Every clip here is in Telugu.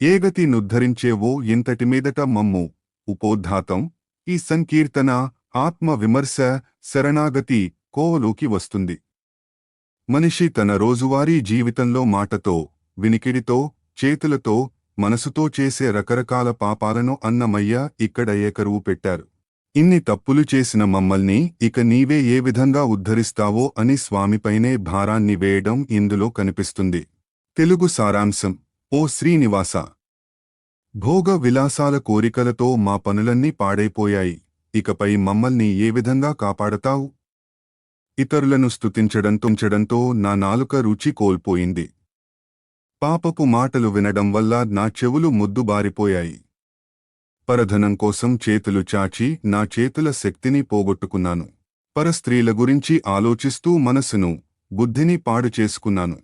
ఏగతి నుద్ధరించేవో ఇంతటి మీదట మమ్ము. ఉపోద్ఘాతం. ఈ సంకీర్తన, ఆత్మ విమర్శ, శరణాగతి కోవలోకి వస్తుంది. మనిషి తన రోజువారీ జీవితంలో మాటతో, వినికిడితో, చేతులతో, మనసుతో చేసే రకరకాల పాపాలను అన్నమయ్య ఇక్కడ ఏకరువు పెట్టారు. ఇన్ని తప్పులు చేసిన మమ్మల్ని ఇక నీవే ఏ విధంగా ఉద్ధరిస్తావో అని స్వామిపైనే భారాన్ని వేయడం ఇందులో కనిపిస్తుంది. తెలుగు సారాంశం. ఓ శ్రీనివాస! భోగ విలాసాల కోరికలతో మా పనులన్నీ పాడైపోయాయి. ఇకపై మమ్మల్ని ఏ విధంగా కాపాడతావు? ఇతరులను స్తుతించడంతో నా నాలుక రుచి కోల్పోయింది. పాపపు మాటలు వినడం వల్ల నా చెవులు ముద్దుబారిపోయాయి. పరధనం కోసం చేతులు చాచి నా చేతుల శక్తిని పోగొట్టుకున్నాను. పరస్త్రీల గురించి ఆలోచిస్తూ మనసును, బుద్ధిని పాడు చేసుకున్నాను.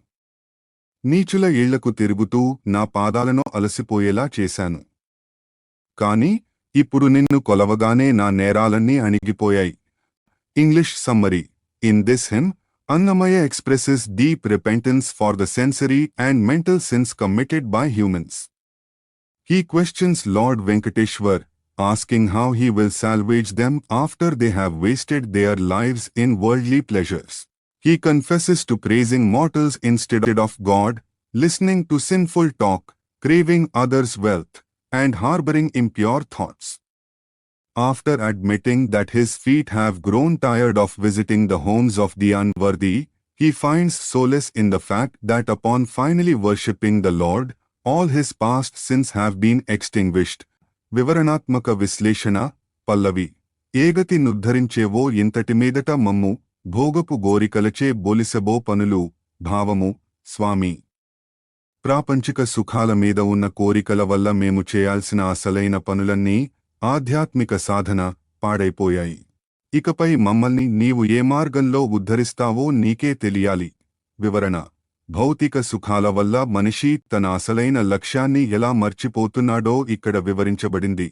నీచుల ఇళ్లకు తిరుగుతూ నా పాదాలను అలసిపోయేలా చేశాను. కాని ఇప్పుడు నిన్ను కొలవగానే నా నేరాలన్నీ అణిగిపోయాయి. English summary. In this hymn, Annamaya expresses deep repentance for the sensory and mental sins committed by humans. He questions Lord Venkateshwar, asking how he will salvage them after they have wasted their lives in worldly pleasures. He confesses to praising mortals instead of God, listening to sinful talk, craving others' wealth, and harboring impure thoughts. After admitting that his feet have grown tired of visiting the homes of the unworthy, he finds solace in the fact that upon finally worshipping the Lord, all his past sins have been extinguished. వివరణాత్మక విశ్లేషణ. పల్లవి. ఏగతి నుద్ధరించేవో ఇంతటి మీదట మమ్ము, భోగపు గోరికలచే బొలిసబో పనులు. భావము. స్వామి! ప్రాపంచిక సుఖాల మీద ఉన్న కోరికల వల్ల మేము చేయాల్సిన అసలైన పనులన్నీ, ఆధ్యాత్మిక సాధన, పాడైపోయాయి. ఇకపై మమ్మల్ని నీవు ఏ మార్గంలో ఉద్ధరిస్తావో నీకే తెలియాలి. వివరణ. భౌతిక సుఖాల వల్ల మనిషి తన అసలైన లక్ష్యాన్ని ఎలా మర్చిపోతున్నాడో ఇక్కడ వివరించబడింది.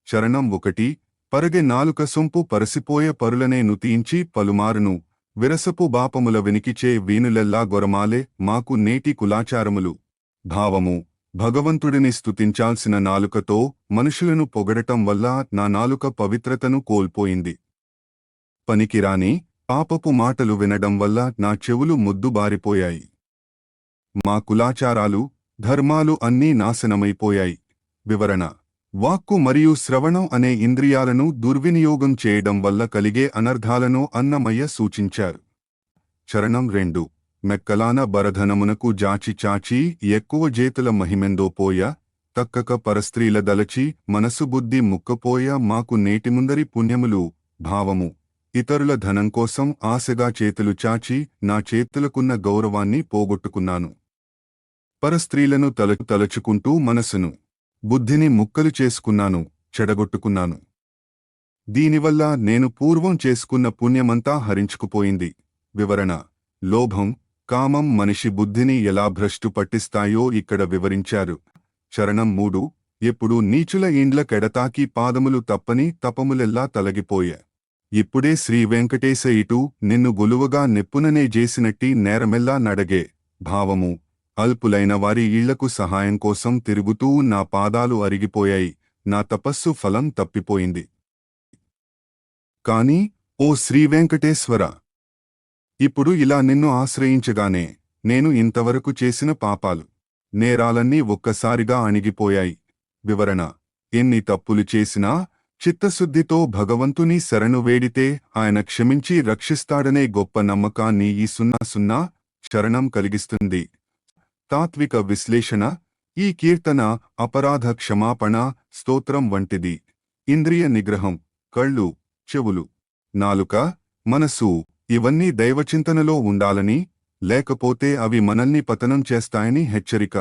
చరణం 1. పరగె నాలుక సొంపు పరసిపోయే పరులనే నుతించి పలుమారును, విరసపు బాపముల వెనికిచే వీనులెల్లా గొరమాలే మాకు నేటి కులాచారములు. భావము. భగవంతుడిని స్తుతించాల్సిన నాలుకతో మనుషులను పొగడటం వల్ల నా నాలుక పవిత్రతను కోల్పోయింది. పనికిరాని, పాపపు మాటలు వినడం వల్ల నా చెవులు ముద్దుబారిపోయాయి. మా కులాచారాలు, ధర్మాలు అన్నీ నాశనమైపోయాయి. వివరణ. వాక్కు మరియు శ్రవణం అనే ఇంద్రియాలను దుర్వినియోగం చేయడం వల్ల కలిగే అనర్థాలను అన్నమయ్య సూచించారు. చరణం 2. మెక్కలాన బరధనమునకు జాచి చాచి ఎక్కువ జేతుల మహిమెందోపోయ, తక్కక పరస్త్రీల దలచి మనసు బుద్ధి ముక్కపోయ మాకు నేటిముందరి పుణ్యములు. భావము. ఇతరుల ధనం కోసం ఆశగా చేతులు చాచి నా చేతులకున్న గౌరవాన్ని పోగొట్టుకున్నాను. పరస్త్రీలను తలచుకుంటూ మనసును, బుద్ధిని ముక్కలు చేసుకున్నాను, చెడగొట్టుకున్నాను. దీనివల్ల నేను పూర్వం చేసుకున్న పుణ్యమంతా హరించుకుపోయింది. వివరణ. లోభం, కామం మనిషి బుద్ధిని ఎలా భ్రష్టు పట్టిస్తాయో ఇక్కడ వివరించారు. చరణం 3. ఎప్పుడు నీచుల ఇండ్ల కెడతాకి పాదములు తప్పని తపములెల్లా తలగిపోయే. ఇప్పుడే శ్రీ వెంకటేశ ఇటు నిన్ను గొలువగా నెప్పుననే చేసినట్టి నేరమెల్లా నడగే. భావము. అల్పులైన వారి ఇళ్లకు సహాయం కోసం తిరుగుతూ నా పాదాలు అరిగిపోయాయి, నా తపస్సు ఫలం తప్పిపోయింది. కాని ఓ శ్రీవెంకటేశ్వర! ఇప్పుడు ఇలా నిన్ను ఆశ్రయించగానే నేను ఇంతవరకు చేసిన పాపాలు, నేరాలన్నీ ఒక్కసారిగా అణిగిపోయాయి. వివరణ. ఎన్ని తప్పులు చేసినా చిత్తశుద్ధితో భగవంతుని శరణు వేడితే ఆయన క్షమించి రక్షిస్తాడనే గొప్ప నమ్మకాన్ని ఈ 00 చరణం కలిగిస్తుంది. తాత్విక విశ్లేషణ. ఈ కీర్తన అపరాధ క్షమాపణ స్తోత్రం వంటిది. ఇంద్రియ నిగ్రహం, కళ్ళు, చెవులు, నాలుక, మనసు ఇవన్నీ దైవచింతనలో ఉండాలని, లేకపోతే అవి మనల్ని పతనం చేస్తాయని హెచ్చరిక.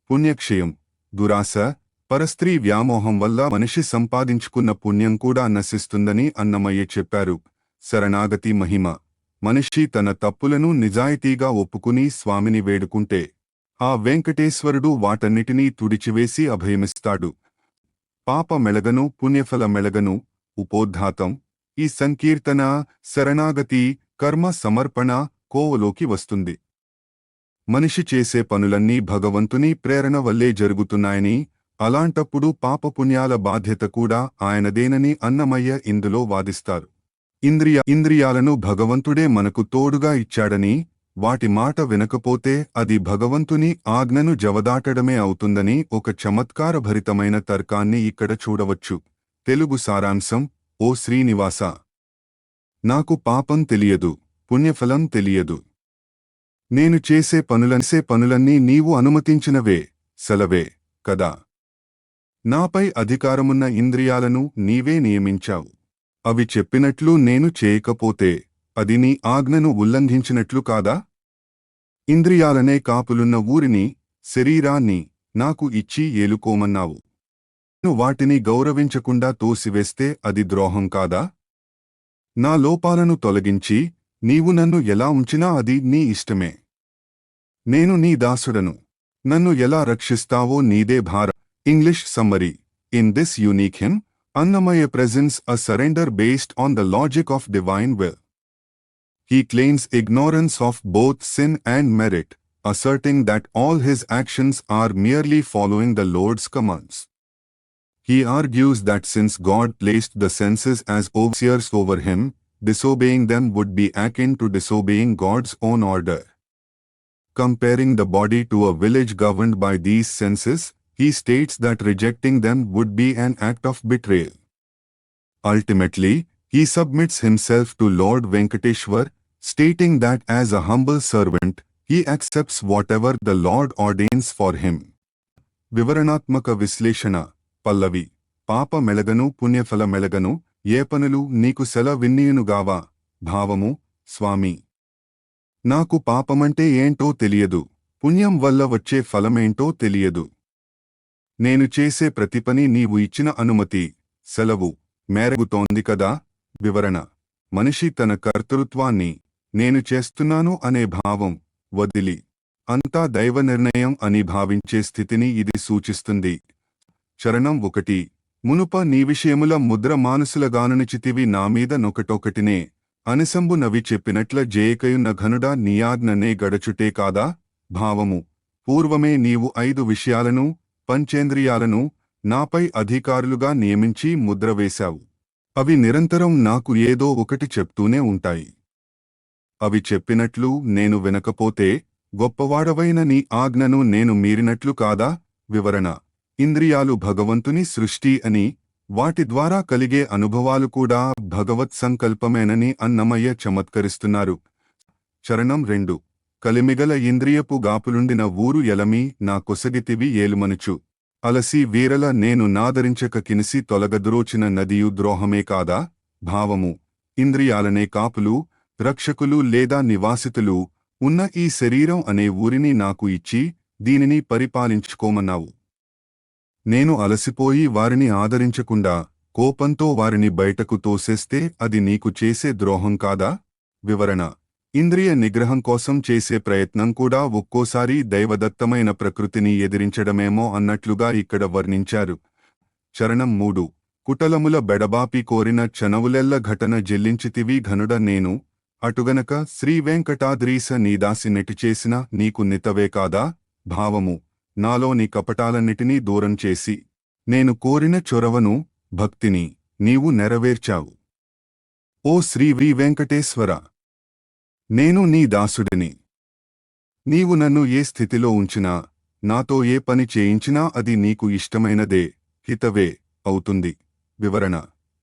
పుణ్యక్షయం. దురాశ, పరస్త్రీ వ్యామోహం వల్ల మనిషి సంపాదించుకున్న పుణ్యం కూడా నశిస్తుందని అన్నమయ్య చెప్పారు. శరణాగతి మహిమ. మనిషి తన తప్పులను నిజాయితీగా ఒప్పుకుని స్వామిని వేడుకుంటే ఆ వెంకటేశ్వరుడు వాటన్నిటినీ తుడిచివేసి అభయమిస్తాడు. పాప మెళగను, పుణ్యఫల మెళగను. ఉపోద్ఘాతం. ఈ సంకీర్తన, శరణాగతి, కర్మ సమర్పణ కోవలోకి వస్తుంది. మనిషి చేసే పనులన్నీ భగవంతుని ప్రేరణ వల్లే జరుగుతున్నాయని, అలాంటప్పుడు పాపపుణ్యాల బాధ్యత కూడా ఆయనదేనని అన్నమయ్య ఇందులో వాదిస్తారు. ఇంద్రియాలను భగవంతుడే మనకు తోడుగా ఇచ్చాడని, వాటి మాట వినకపోతే అది భగవంతుని ఆజ్ఞను జవదాటడమే అవుతుందని ఒక చమత్కారభరితమైన తర్కాన్ని ఇక్కడ చూడవచ్చు. తెలుగు సారాంశం. ఓ శ్రీనివాస, నాకు పాపం తెలియదు, పుణ్యఫలం తెలియదు. నేను చేసే పనులన్నీ నీవు అనుమతించినవే, సెలవే కదా. నాపై అధికారమున్న ఇంద్రియాలను నీవే నియమించావు. అవి చెప్పినట్లు నేను చేయకపోతే అది నీ ఆజ్ఞను ఉల్లంఘించినట్లు కాదా? ఇంద్రియాలనే కాపులున్న ఊరిని, శరీరాన్ని నాకు ఇచ్చి ఏలుకోమన్నావు. నేను వాటిని గౌరవించకుండా తోసివేస్తే అది ద్రోహం కాదా? నా లోపాలను తొలగించి నీవు నన్ను ఎలా ఉంచినా అది నీ ఇష్టమే. నేను నీ దాసుడను. నన్ను ఎలా రక్షిస్తావో నీదే భారం. English summary. In this unique him, Annamaya presents a surrender based on the logic of divine will. He claims ignorance of both sin and merit, asserting that all his actions are merely following the Lord's commands. He argues that since God placed the senses as overseers over him, disobeying them would be akin to disobeying God's own order. Comparing the body to a village governed by these senses, he states that rejecting them would be an act of betrayal. Ultimately, he submits himself to Lord Venkateshwar, stating that as a humble servant, he accepts whatever the Lord ordains for him. వివరణాత్మక విశ్లేషణ. పల్లవి. పాప మెలగను పుణ్యఫల మెలగను, ఏ పనులు నీకు సెలవిన్నీయునుగావా. భావము. స్వామి, నాకు పాపమంటే ఏంటో తెలియదు, పుణ్యం వల్ల వచ్చే ఫలమేంటో తెలియదు. నేను చేసే ప్రతి పని నీవు ఇచ్చిన అనుమతి, సెలవు మేరగుతోంది కదా. వివరణ. మనిషి తన కర్తృత్వాన్ని, నేను చేస్తున్నాను అనే భావం వదిలి, అంతా దైవ నిర్ణయం అని భావించే స్థితిని ఇది సూచిస్తుంది. చరణం 1. మునుప నీ విషయముల ముద్ర మానుసులగానునిచితివి నామీద నొకటొకటినే, అనిసంబు నవి చెప్పినట్ల జేయకయున్న ఘనుడా నీయాజ్ఞనే గడచుటే కాదా. భావము. పూర్వమే నీవు 5 విషయాలను, పంచేంద్రియాలను నాపై అధికారులుగా నియమించి ముద్రవేశావు. అవి నిరంతరం నాకు ఏదో ఒకటి చెప్తూనే ఉంటాయి. అవి చెప్పినట్లు నేను వినకపోతే గొప్పవాడవైన నీ ఆజ్ఞను నేను మీరినట్లు కాదా. వివరణ. ఇంద్రియాలు భగవంతుని సృష్టి అని, వాటి ద్వారా కలిగే అనుభవాలు కూడా భగవత్ సంకల్పమేనని అన్నమయ్య చమత్కరిస్తున్నారు. చరణం 2. కలిమిగల ఇంద్రియపు గాపులుండిన ఊరు ఎలమి నా కొసగితివి ఏలుమనుచు, అలసి వీరల నేను నాదరించక కినిసి తొలగద్రోచిన నదియు ద్రోహమే కాదా. భావము. ఇంద్రియాలనే కాపులు, రక్షకులు లేదా నివాసితులు ఉన్న ఈ శరీరం అనే ఊరిని నాకు ఇచ్చి దీనిని పరిపాలించుకోమన్నావు. నేను అలసిపోయి వారిని ఆదరించకుండా కోపంతో వారిని బయటకు తోసేస్తే అది నీకు చేసే ద్రోహం కాదా. వివరణ. ఇంద్రియ నిగ్రహం కోసం చేసే ప్రయత్నం కూడా ఒక్కోసారి దైవదత్తమైన ప్రకృతిని ఎదిరించడమేమో అన్నట్లుగా ఇక్కడ వర్ణించారు. చరణం 3. కుటలముల బెడబాపి కోరిన చనవులెల్ల ఘటన జెల్లించితివి ఘనుడ నేను, అటుగనక శ్రీవేంకటాద్రీశ నీదాసి నెటిచేసిన నీకు నితవే కాదా. భావము. నాలోని కపటాలన్నిటినీ దూరం చేసి, నేను కోరిన చొరవను, భక్తిని నీవు నెరవేర్చావు. ఓ శ్రీ వెంకటేశ్వర, నేను నీ దాసుడిని. నీవు నన్ను ఏ స్థితిలో ఉంచినా, నాతో ఏ పని చేయించినా అది నీకు ఇష్టమైనదే, హితవే అవుతుంది. వివరణ.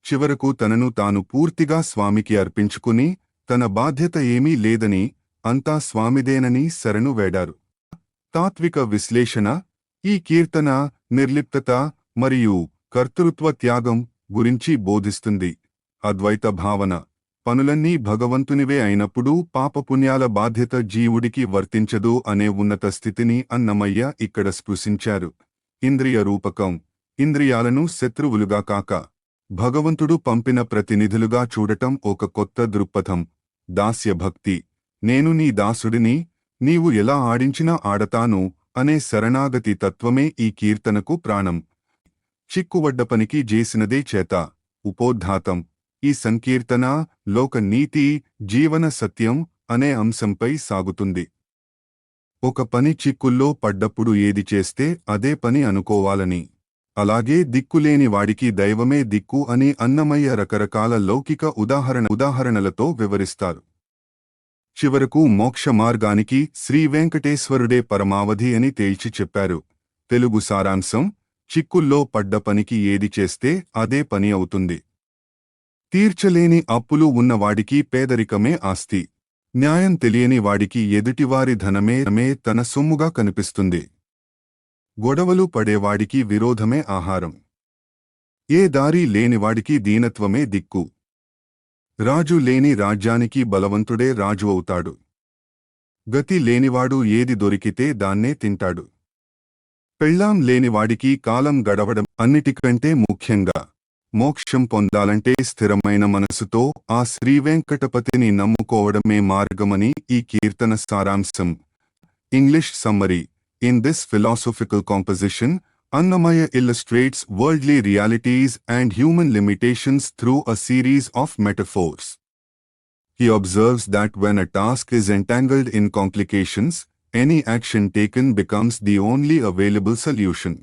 చివరకు తనను తాను పూర్తిగా స్వామికి అర్పించుకుని, తన బాధ్యత ఏమీ లేదని, అంతా స్వామిదేనని శరణు వేడారు. తాత్విక విశ్లేషణ. ఈ కీర్తన నిర్లిప్తత మరియు కర్తృత్వ త్యాగం గురించి బోధిస్తుంది. అద్వైత భావన. పనులన్నీ భగవంతునివే అయినప్పుడు పాపపుణ్యాల బాధ్యత జీవుడికి వర్తించదు అనే ఉన్నత స్థితిని అన్నమయ్య ఇక్కడ స్పృశించారు. ఇంద్రియ రూపకం. ఇంద్రియాలను శత్రువులుగా కాక భగవంతుడు పంపిన ప్రతినిధులుగా చూడటం ఒక కొత్త దృక్పథం. దాస్యభక్తి. నేను నీ దాసుడిని, నీవు ఎలా ఆడించినా ఆడతాను అనే శరణాగతి తత్వమే ఈ కీర్తనకు ప్రాణం. చిక్కువడ్డ పనికి జేసినదే చేత. ఉపోద్ఘాతం. ఈ సంకీర్తన లోక నీతి, జీవన సత్యం అనే అంశంపై సాగుతుంది. ఒక పని చిక్కుల్లో పడ్డప్పుడు ఏది చేస్తే అదే పని అనుకోవాలని, అలాగే దిక్కులేని వాడికి దైవమే దిక్కు అని అన్నమయ్య రకరకాల లౌకిక ఉదాహరణలతో వివరిస్తారు. చివరకు మోక్ష మార్గానికి శ్రీ వెంకటేశ్వరుడే పరమావధి అని తేల్చి చెప్పారు. తెలుగు సారాంశం: చిక్కుల్లో పడ్డ పనికి ఏది చేస్తే అదే పని అవుతుంది. తీర్చలేని అప్పులు ఉన్నవాడికి పేదరికమే ఆస్తి. న్యాయం తెలియని వాడికి ఎదుటివారి ధనమే తన సొమ్ముగా కనిపిస్తుంది. గొడవలు పడేవాడికి విరోధమే ఆహారం. ఏ దారి లేనివాడికి దీనత్వమే దిక్కు. రాజు లేని రాజ్యానికి బలవంతుడే రాజు అవుతాడు. గతి లేనివాడు ఏది దొరికితే దాన్నే తింటాడు. పెళ్ళాం లేనివాడికి కాలం గడవడం అన్నిటికంటే ముఖ్యంగా. మోక్షం పొందాలంటే స్థిరమైన మనసుతో ఆ శ్రీవెంకటపతిని నమ్ముకోవడమే మార్గమని ఈ కీర్తన సారాంశం. English summary. In this philosophical composition, Annamaya illustrates worldly realities and human limitations through a series of metaphors. He observes that when a task is entangled in complications, any action taken becomes the only available solution.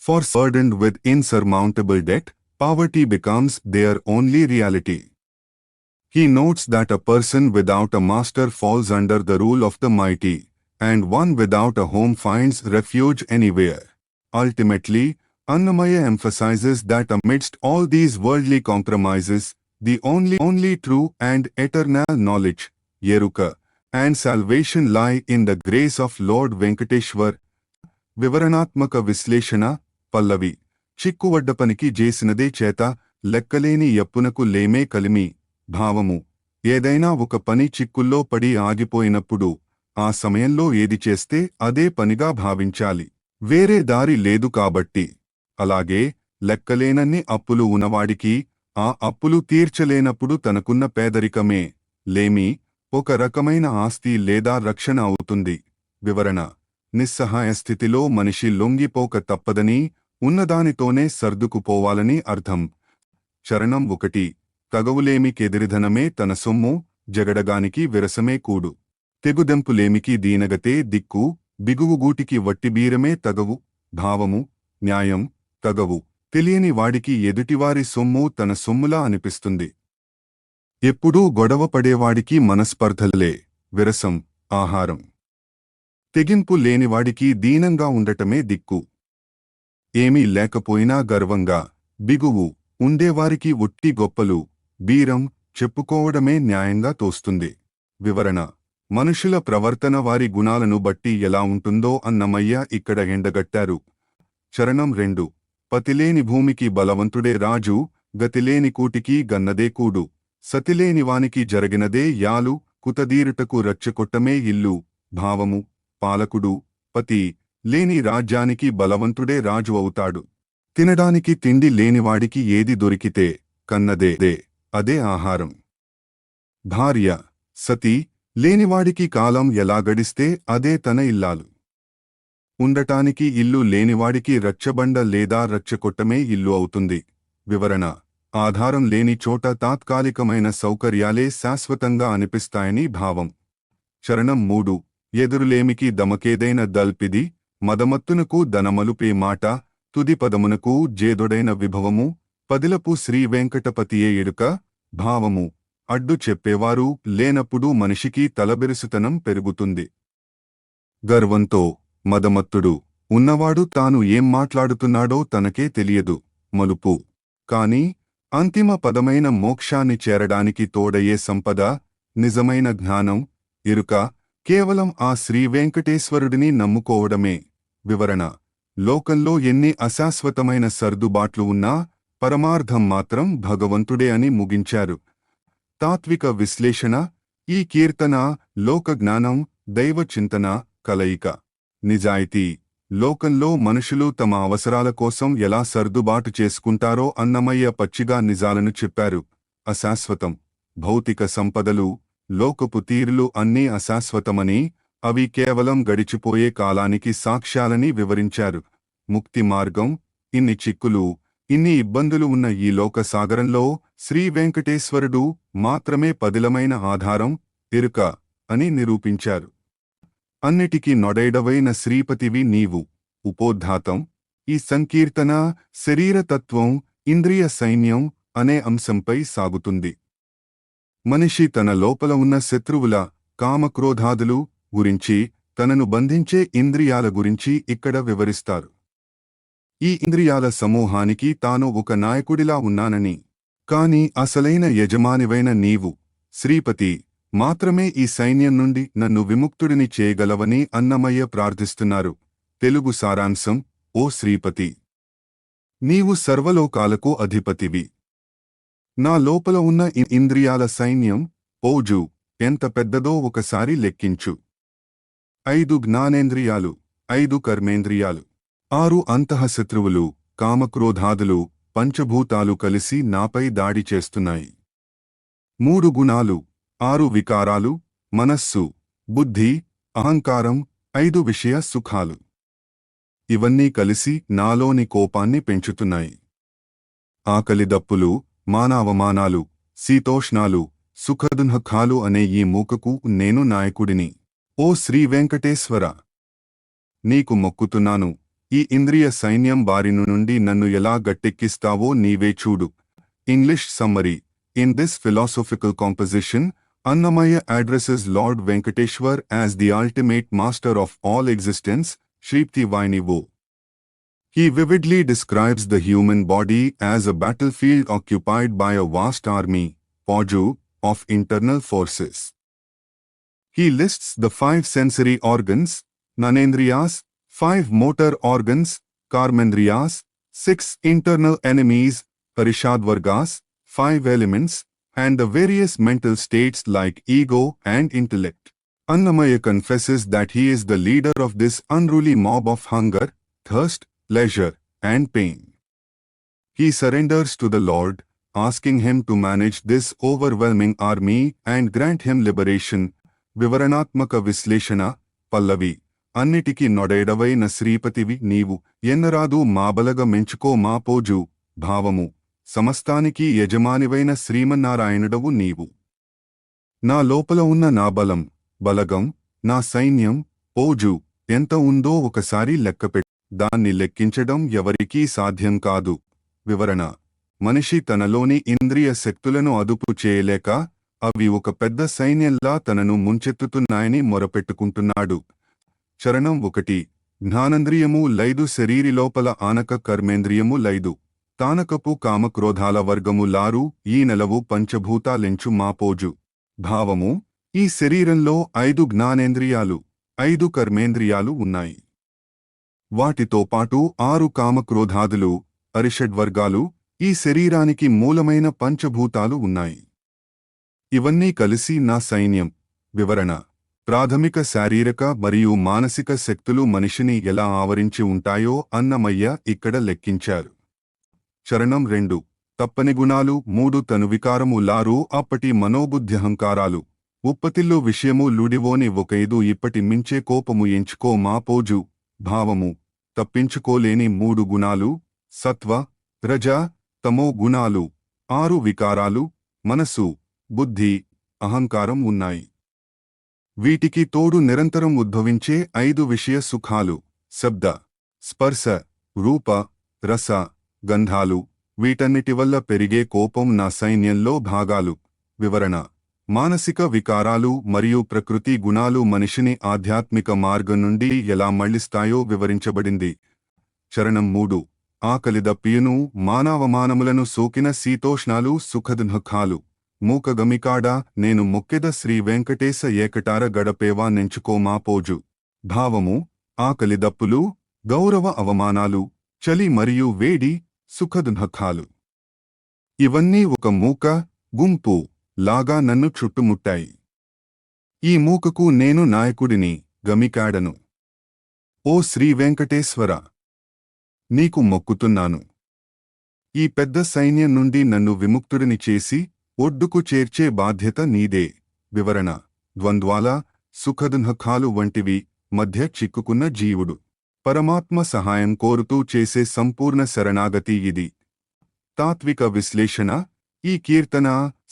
For burdened with insurmountable debt, poverty becomes their only reality. He notes that a person without a master falls under the rule of the mighty, and one without a home finds refuge anywhere. Ultimately, Annamaya emphasizes that amidst all these worldly compromises, the only true and eternal knowledge, Yeruka, and salvation lie in the grace of Lord Venkateshwar. వివరణాత్మక విశ్లేషణ. పల్లవి. చిక్కువడ్డపనికి జేసినదే చేత, లెక్కలేని యప్పునకు లేమే కలిమి. భావము. ఏదైనా ఒక పని చిక్కుల్లో పడి ఆగిపోయినప్పుడు ఆ సమయంలో ఏది చేస్తే అదే పనిగా భావించాలి. వేరే దారి లేదు కాబట్టి. అలాగే లెక్కలేనన్ని అప్పులు ఉన్నవాడికి ఆ అప్పులు తీర్చలేనప్పుడు తనకున్న పేదరికమే, లేమి, ఒక రకమైన ఆస్తి లేదా రక్షణ అవుతుంది. వివరణ. నిస్సహాయ స్థితిలో మనిషి లొంగిపోక తప్పదని, ఉన్నదానితోనే సర్దుకుపోవాలని అర్థం. చరణం 1. తగవులేమికెదిరిధనమే తన సొమ్ము, జగడగానికి విరసమే కూడు. తెగుదెంపులేమికి దీనగతే దిక్కు, బిగువుగూటికి వట్టిబీరమే తగవు. భావము. న్యాయం, తగవు తెలియని వాడికి ఎదుటివారి సొమ్ము తన సొమ్ములా అనిపిస్తుంది. ఎప్పుడూ గొడవ పడేవాడికి మనస్పర్ధలే విరసం, ఆహారం. తెగింపు లేనివాడికి దీనంగా ఉండటమే దిక్కు. ఏమీ లేకపోయినా గర్వంగా, బిగువు ఉండేవారికి ఒట్టి గొప్పలు, బీరం చెప్పుకోవడమే న్యాయంగా తోస్తుంది. వివరణ. మనుషుల ప్రవర్తన వారి గుణాలను బట్టి ఎలా ఉంటుందో అన్నమయ్య ఇక్కడ ఎండగట్టారు. చరణం 2. పతిలేని భూమికి బలవంతుడే రాజు, గతిలేని కూటికి గన్నదే కూడు. సతిలేనివానికి జరిగినదే యాలు, కుతదీరుటకు రచ్చకొట్టమే ఇల్లు. భావము. పాలకుడు, పతి లేని రాజ్యానికి బలవంతుడే రాజు అవుతాడు. తినడానికి తిండి లేనివాడికి ఏది దొరికితే కన్నదే అదే ఆహారం. భార్య, సతి లేనివాడికి కాలం ఎలా గడిస్తే అదే తన ఇల్లాలు. ఉండటానికి ఇల్లు లేనివాడికి రచ్చబండ లేదా రచ్చకొట్టమే ఇల్లు అవుతుంది. వివరణ. ఆధారం లేని చోట తాత్కాలికమైన సౌకర్యాలే శాశ్వతంగా అనిపిస్తాయని భావం. చరణం 3. ఎదురులేమికి దమకేదైన దల్పిది, మదమత్తునకు దనమలుపే మాట, తుది పదమునకు జేదొడైన విభవము, పదిలపు శ్రీవెంకటపతియే ఎడుక. భావము. అడ్డు చెప్పేవారు లేనప్పుడు మనిషికి తలబెరుసుతనం పెరుగుతుంది. గర్వంతో మదమత్తుడు ఉన్నవాడు తాను ఏం మాట్లాడుతున్నాడో తనకే తెలియదు. మలుపు. కాని అంతిమ పదమైన మోక్షాన్ని చేరడానికి తోడయ్యే సంపద, నిజమైన జ్ఞానం, ఎరుక కేవలం ఆ శ్రీవెంకటేశ్వరుడిని నమ్ముకోవడమే. వివరణ. లోకంలో ఎన్ని అశాశ్వతమైన సర్దుబాట్లు ఉన్నా పరమార్థం మాత్రం భగవంతుడే అని ముగించారు. తాత్విక విశ్లేషణ. ఈ కీర్తన లోకజ్ఞానం, దైవ చింతన కలయిక. నిజాయితీ. లోకంలో మనుషులు తమ అవసరాల కోసం ఎలా సర్దుబాటు చేసుకుంటారో అన్నమయ్య పచ్చిగా నిజాలను చెప్పారు. అశాశ్వతం. భౌతిక సంపదలు, లోకపు తీరులు అన్నీ అశాశ్వతమని, అవి కేవలం గడిచిపోయే కాలానికి సాక్ష్యాలని వివరించారు. ముక్తి మార్గం. ఇన్ని చిక్కులు, ఇన్ని ఇబ్బందులు ఉన్న ఈ లోక సాగరంలో శ్రీ వెంకటేశ్వరుడు మాత్రమే పదిలమైన ఆధారం, ఎరుక అని నిరూపించారు. అన్నిటికీ నొడైడవైన శ్రీపతివి నీవు. ఉపోద్ఘాతం. ఈ సంకీర్తన శరీరతత్వం, ఇంద్రియ సైన్యం అనే అంశంపై సాగుతుంది. మనిషి తన లోపల ఉన్న శత్రువుల, కామక్రోధాదులు గురించి, తనను బంధించే ఇంద్రియాల గురించి ఇక్కడ వివరిస్తారు. ఈ ఇంద్రియాల సమూహానికి తాను ఒక నాయకుడిలా ఉన్నానని, కాని అసలైన యజమానివైన నీవు, శ్రీపతి, మాత్రమే ఈ సైన్యం నుండి నన్ను విముక్తుడిని చేయగలవని అన్నమయ్య ప్రార్థిస్తున్నారు. తెలుగు సారాంశం. ఓ శ్రీపతి, నీవు సర్వలోకాలకు అధిపతివి. నా లోపల ఉన్న ఇంద్రియాల సైన్యం, పోజు, ఎంత పెద్దదో ఒకసారి లెక్కించు. 5 జ్ఞానేంద్రియాలు, 5 కర్మేంద్రియాలు, 6 అంతఃశత్రువులు, కామక్రోధాదులు, పంచభూతాలు కలిసి నాపై దాడి చేస్తున్నాయి. 3 గుణాలు, 6 వికారాలు, మనస్సు, బుద్ధి, అహంకారం, 5 విషయ సుఖాలు. ఇవన్నీ కలిసి నాలోని కోపాన్ని పెంచుతున్నాయి. ఆకలిదప్పులు, మానావమానాలు, శీతోష్ణాలు, సుఖదుఃఖాలు అనే ఈ మూకకు నేను నాయకుడిని. ఓ శ్రీ వెంకటేశ్వర, నీకు మొక్కుతున్నాను, ఈ ఇంద్రియ సైన్యం బారిను నుండి నన్ను ఎలా గట్టెక్కిస్తావో నీవే చూడు. English summary. In this philosophical composition, Annamaya addresses Lord Venkateshwar as the ultimate master of all existence, Shripti Vainivo. He vividly describes the human body as a battlefield occupied by a vast army, Poju, of internal forces. He lists the 5 sensory organs, Nanendriyas, 5 motor organs, Karmendriyas, 6 internal enemies, Parishadvargas, 5 elements, and the various mental states like ego and intellect. Annamaya confesses that he is the leader of this unruly mob of hunger, thirst, leisure, and pain. He surrenders to the Lord, asking him to manage this overwhelming army and grant him liberation. వివరణాత్మక విశ్లేషణ. పల్లవి. అన్నిటికీ నొడైడవైన శ్రీపతివి నీవు, ఎన్నరాదు మాబలగ మెంచుకో మా పోజు. భావము. సమస్తానికి యజమానివైన శ్రీమన్నారాయణుడవు నీవు. నా లోపల ఉన్న నా బలం, బలగం, నా సైన్యం, పోజు ఎంత ఉందో ఒకసారి లెక్కపెట్టు. దాన్ని లెక్కించడం ఎవరికీ సాధ్యం కాదు. వివరణ. మనిషి తనలోని ఇంద్రియ శక్తులను అదుపు చేయలేక, అవి ఒక పెద్ద సైన్యంలా తనను ముంచెత్తుతున్నాయని మొరపెట్టుకుంటున్నాడు. చరణం 1. జ్ఞానేంద్రియము లైదు శరీరిలోపల ఆనక కర్మేంద్రియము లైదు. తానకపు కామక్రోధాల వర్గము లారు ఈ నెలవు పంచభూతాలెంచు మాపోజు. భావము. ఈ శరీరంలో 5 జ్ఞానేంద్రియాలు, 5 కర్మేంద్రియాలు ఉన్నాయి. వాటితో పాటు 6 కామక్రోధాదులు, అరిషడ్వర్గాలు, ఈ శరీరానికి మూలమైన పంచభూతాలు ఉన్నాయి. ఇవన్నీ కలిసి నా సైన్యం. వివరణ. ప్రాథమిక శారీరక మరియు మానసిక శక్తులు మనిషిని ఎలా ఆవరించి ఉంటాయో అన్నమయ్య ఇక్కడ లెక్కించారు. చరణం 2. తప్పని గుణాలు 3 తనువికారము లారు అప్పటి మనోబుద్ధ్యహంకారాలు. ఉప్పతిల్లు విషయము లుడివోని ఒకైదు ఇప్పటి మించే కోపము ఎంచుకో మా పోజు. భావము. తప్పించుకోలేని 3 గుణాలు, సత్వ, రజ, తమో గుణాలు, 6 వికారాలు, మనసు, బుద్ధి, అహంకారం ఉన్నాయి. వీటికి తోడు నిరంతరం ఉద్భవించే 5 విషయ సుఖాలు, శబ్ద, స్పర్శ, రూప, రస, గంధాలు. వీటన్నిటి వల్ల పెరిగే కోపం నా సైన్యంలో భాగాలు. వివరణ. మానసిక వికారాలు మరియు ప్రకృతి గుణాలు మనిషిని ఆధ్యాత్మిక మార్గం నుండి ఎలా మళ్లిస్తాయో వివరించబడింది. చరణం 3. ఆకలిదప్పియును మానవమానములను సోకిన శీతోష్ణాలు సుఖదుఃఖాలు. మూకగమికాడా నేను మొక్కెద శ్రీ వెంకటేశ ఏకటార గడపేవా నెంచుకో మా పోజు. భావము. ఆకలిదప్పులు, గౌరవ అవమానాలు, చలి మరియు వేడి, సుఖదుఃఖాలు. ఇవన్నీ ఒక మూక, గుంపు లాగా నన్ను చుట్టుముట్టాయి. ఈ మూకకు నేను నాయకుడిని, గమికాడను. ఓ శ్రీ వెంకటేశ్వర, నీకు మొక్కుతున్నాను. ఈ పెద్ద సైన్యం నుండి నన్ను విముక్తుడిని చేసి ఒడ్డుకు చేర్చే బాధ్యత నీదే. వివరణ. ద్వంద్వాల, సుఖదుఃఖాలు వంటివి మధ్య చిక్కుకున్న జీవుడు పరమాత్మ సహాయం కోరుతూ చేసే సంపూర్ణ శరణాగతి ఇది. తాత్విక విశ్లేషణ. ఈ కీర్తన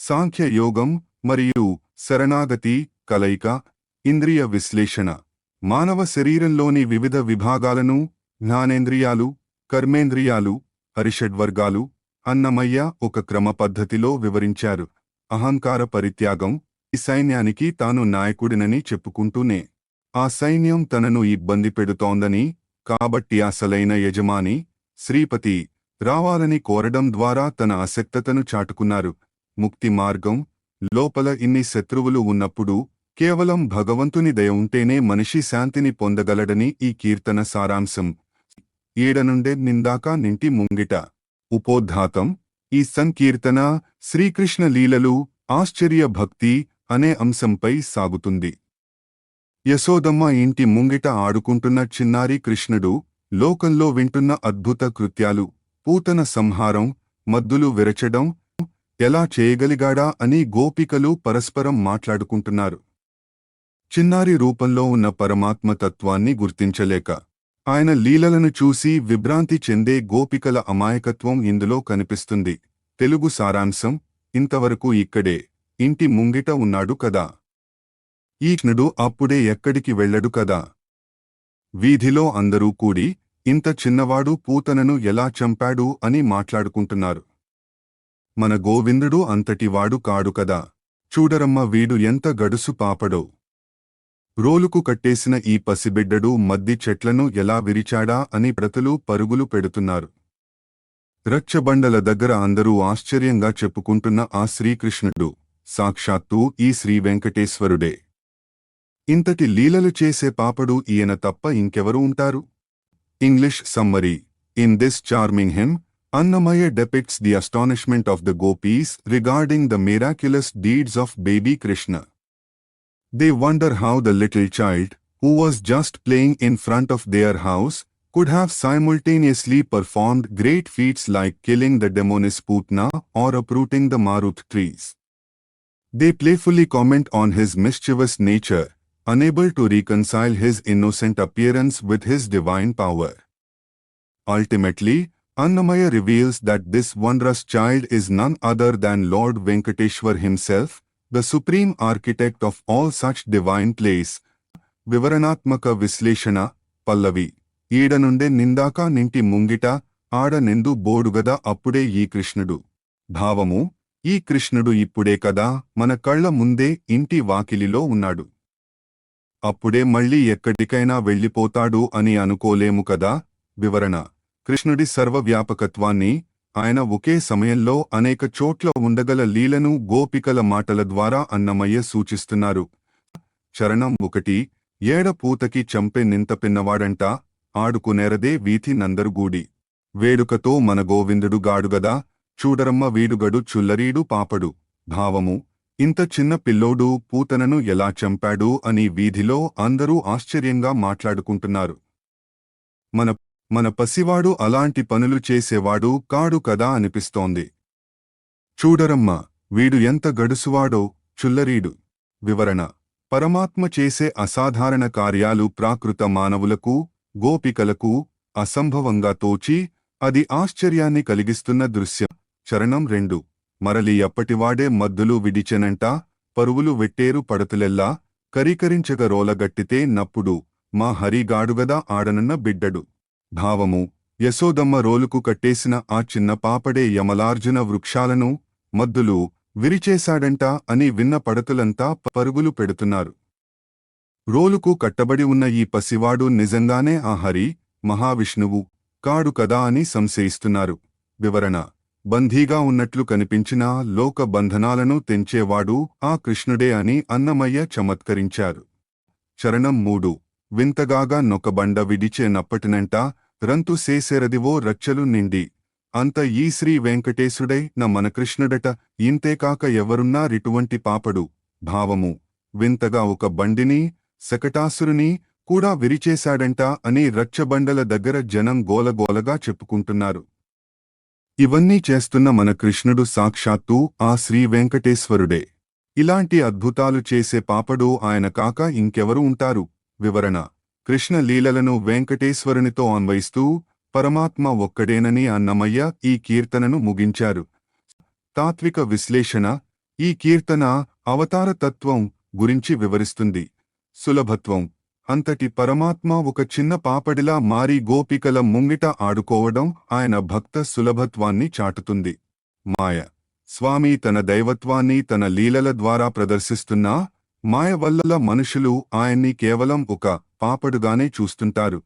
సాంఖ్య యోగం మరియు శరణాగతి కలయిక. ఇంద్రియ విశ్లేషణ. మానవ శరీరంలోని వివిధ విభాగాలను జ్ఞానేంద్రియాలు, కర్మేంద్రియాలు, హరిషడ్వర్గాలు అన్నమయ్య ఒక క్రమ పద్ధతిలో వివరించారు. అహంకార పరిత్యాగం, ఈ సైన్యానికి తాను నాయకుడినని చెప్పుకుంటూనే ఆ సైన్యం తనను ఇబ్బంది పెడుతోందని, కాబట్టి అసలైన యజమాని శ్రీపతి రావాలని కోరడం ద్వారా తన అసక్తతను చాటుకున్నారు. ముక్తి మార్గం, లోపల ఇన్ని శత్రువులు ఉన్నప్పుడు కేవలం భగవంతుని దయ ఉంటేనే మనిషి శాంతిని పొందగలడని ఈ కీర్తన సారాంశం. 7 నుండి నిందాక నింటి ముంగిట. ఉపోద్ఘాతం. ఈ సంకీర్తన శ్రీకృష్ణ లీలలు, ఆశ్చర్య భక్తి అనే అంశంపై సాగుతుంది. యశోదమ్మ ఇంటి ముంగిట ఆడుకుంటున్న చిన్నారి కృష్ణుడు లోకంలో వింటున్న అద్భుత కృత్యాలు, పూతన సంహారం, మద్దులు విరచడం ఎలా చేయగలిగాడా అని గోపికలు పరస్పరం మాట్లాడుకుంటున్నారు. చిన్నారి రూపంలో ఉన్న పరమాత్మ తత్వాన్ని గుర్తించలేక ఆయన లీలలను చూసి విభ్రాంతి చెందే గోపికల అమాయకత్వం ఇందులో కనిపిస్తుంది. తెలుగు సారాంశం. ఇంతవరకు ఇక్కడే ఇంటి ముంగిట ఉన్నాడు కదా, ఈ కృష్ణుడు అప్పుడే ఎక్కడికి వెళ్ళడు కదా. వీధిలో అందరూ కూడి ఇంత చిన్నవాడు పూతనను ఎలా చంపాడు అని మాట్లాడుకుంటున్నారు. మన గోవిందుడు అంతటివాడు కాడు కదా, చూడరమ్మ వీడు ఎంత గడుసు పాపడో. రోలుకు కట్టేసిన ఈ పసిబిడ్డడు మద్ది చెట్లను ఎలా విరిచాడా అని ప్రజలు పరుగులు పెడుతున్నారు. రచ్చబండల దగ్గర అందరూ ఆశ్చర్యంగా చెప్పుకుంటున్న ఆ శ్రీకృష్ణుడు సాక్షాత్తూ ఈ శ్రీవెంకటేశ్వరుడే. ఇంతటి లీలలు చేసే పాపడు ఈయన తప్ప ఇంకెవరు ఉంటారు? English summary. In this charming hymn, Annamaya depicts the astonishment of the gopis regarding the miraculous deeds of baby Krishna. They wonder how the little child, who was just playing in front of their house, could have simultaneously performed great feats like killing the demoness Putna or uprooting the Marut trees. They playfully comment on his mischievous nature, unable to reconcile his innocent appearance with his divine power. Ultimately, Annamaya reveals that this wondrous child is none other than Lord Venkateshwar himself, the supreme architect of all such divine plays. వివరణాత్మక విశ్లేషణ. పల్లవి. ఈడ నుండే నిందాక నింటి ముంగిట ఆడ నెందు బోడుగదా అప్పుడే ఈ కృష్ణుడు. భావము. ఈ కృష్ణుడు ఇప్పుడే కదా మన కళ్ల ముందే ఇంటి వాకిలిలో ఉన్నాడు. అప్పుడే మళ్ళీ ఎక్కడికైనా వెళ్ళిపోతాడు అని అనుకోలేము కదా. వివరణ. కృష్ణుడి సర్వవ్యాపకత్వాన్ని, ఆయన ఒకే సమయంలో అనేక చోట్ల ఉండగల లీలను గోపికల మాటల ద్వారా అన్నమయ్య సూచిస్తున్నారు. చరణం 1. ఏడ పూతకి చంపె నింత పిన్నవాడంట, ఆడుకునేరదే వీధి నందరుగూడి. వేడుకతో మన గోవిందుడు గాడుగదా, చూడరమ్మ వీడుగడు చుల్లరీడు పాపడు. భావము. ఇంత చిన్న పిల్లోడు పూతనను ఎలా చంపాడు అని వీధిలో అందరూ ఆశ్చర్యంగా మాట్లాడుకుంటున్నారు. మన పసివాడు అలాంటి పనులు చేసేవాడు కాడు కదా అనిపిస్తోంది. చూడరమ్మ వీడు ఎంత గడుసువాడో, చుల్లరీడు. వివరణ. పరమాత్మ చేసే అసాధారణ కార్యాలు ప్రాకృత మానవులకు, గోపికలకు అసంభవంగా తోచి అది ఆశ్చర్యాన్ని కలిగిస్తున్న దృశ్యం. చరణం 2. మరలి ఎప్పటివాడే మద్దులు విడిచెనంట, పరువులు వెట్టేరు పడతులెల్లా, కరీకరించగ రోలగట్టితే నప్పుడు మా హరిగాడుగదా ఆడనన్న బిడ్డడు. భావము. యశోదమ్మ రోలుకు కట్టేసిన ఆ చిన్న పాపడే యమలార్జున వృక్షాలను, మద్దులు విరిచేశాడంట అని విన్న పడతులంతా పరుగులు పెడుతున్నారు. రోలుకు కట్టబడి ఉన్న ఈ పసివాడు నిజంగానే ఆ హరి, మహావిష్ణువు కాడు కదా అని సంశయిస్తున్నారు. వివరణ. బందీగా ఉన్నట్లు కనిపించిన లోక బంధనాలను తెంచేవాడు ఆ కృష్ణుడే అని అన్నమయ్య చమత్కరించారు. చరణం 3. వింతగాగా నొకబండ విడిచే నప్పటినంట, రంతు సేసెరదివో రచ్చలు నిండి. అంత ఈ శ్రీ వెంకటేశుడై న మన కృష్ణుడట, ఇంతేకాక ఎవరున్నారిటువంటి పాపడు. భావము. వింతగా ఒక బండిని, శకటాసురుని కూడా విరిచేశాడంట అని రచ్చబండల దగ్గర జనం గోలగోలగా చెప్పుకుంటున్నారు. ఇవన్నీ చేస్తున్న మన కృష్ణుడు సాక్షాత్తూ ఆ శ్రీ వెంకటేశ్వరుడే. ఇలాంటి అద్భుతాలు చేసే పాపడు ఆయన కాక ఇంకెవరు ఉంటారు. వివరణ. కృష్ణ లీలలను వెంకటేశ్వరునితో అన్వయిస్తూ పరమాత్మ ఒక్కడేనని అన్నమయ్య ఈ కీర్తనను ముగించారు. తాత్విక విశ్లేషణ. ఈ కీర్తన అవతార తత్వం గురించి వివరిస్తుంది. సులభత్వం. అంతటి పరమాత్మ ఒక చిన్న పాపడిలా మారి గోపికల ముంగిట ఆడుకోవడం ఆయన భక్త సులభత్వాన్ని చాటుతుంది. మాయ స్వామి తన దైవత్వాన్ని తన లీలల ద్వారా ప్రదర్శిస్తున్నా మాయ వల్ల మనుషులు ఆయన్ని కేవలం ఒక పాపడుగానే చూస్తుంటారు.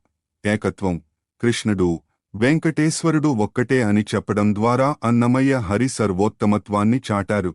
ఏకత్వం కృష్ణుడు వెంకటేశ్వరుడు ఒక్కటే అని చెప్పడం ద్వారా అన్నమయ్య హరి సర్వోత్తమత్వాన్ని చాటారు.